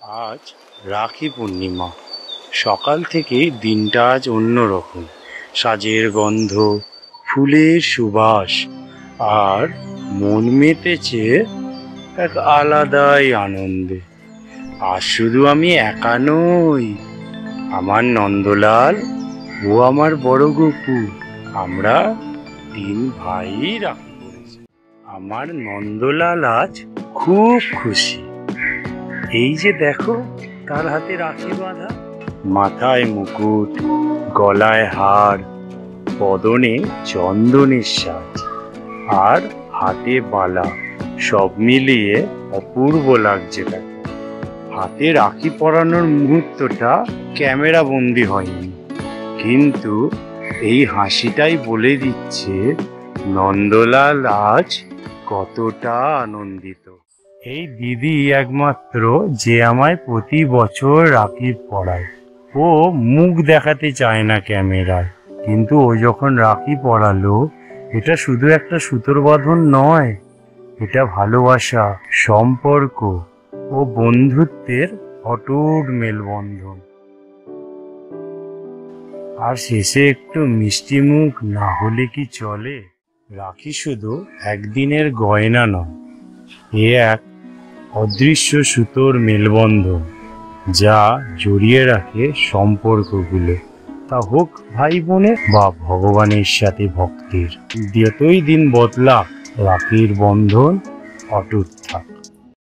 আজ রাখি পূর্ণিমা। সকাল থেকেই দিনটা আজ অন্যরকম। সাজের গন্ধ, ফুলের সুবাস আর মন মেতেছে এক আলাদাই আনন্দে। আর শুধু আমি একা নই, আমার নন্দলাল ও আমার বড় গপু, আমরা 3 ভাই রাখি পড়েছি। আমার নন্দলাল আজ খুব খুশি। এই যে দেখো, তার হাতে রাখি বাঁধা, মাথায় মুকুট, গলায় হার, বদনে চন্দনের সাজ আর হাতে বালা, সব মিলিয়ে অপূর্ব লাগছে তাকে। হাতে রাখি পরানোর মুহূর্তটা ক্যামেরা বন্দি হয়নি, কিন্তু এই হাসিটাই বলে দিচ্ছে নন্দলাল আজ কতটা আনন্দিত। এই দিদি একমাত্র যে আমায় প্রতি বছর রাখি পরায়। ও মুখ দেখাতে চায় না ক্যামেরায়, কিন্তু ও যখন রাখি পরালো, এটা শুধু একটা সুতোর বাঁধন নয়, এটা ভালোবাসা, সম্পর্ক ও বন্ধুত্বের অটুট মেলবন্ধন। আর শেষে একটু মিষ্টি মুখ না হলে কি চলে? রাখি শুধু একদিনের গয়না নয়, এ এক অদৃশ্য সুতোর মেলবন্ধন, যা জড়িয়ে রাখে সম্পর্কগুলো, তা হোক ভাই বোনের বা ভগবানের সাথে ভক্তির। যতই দিন বদলাক, রাখির বন্ধন অটুট।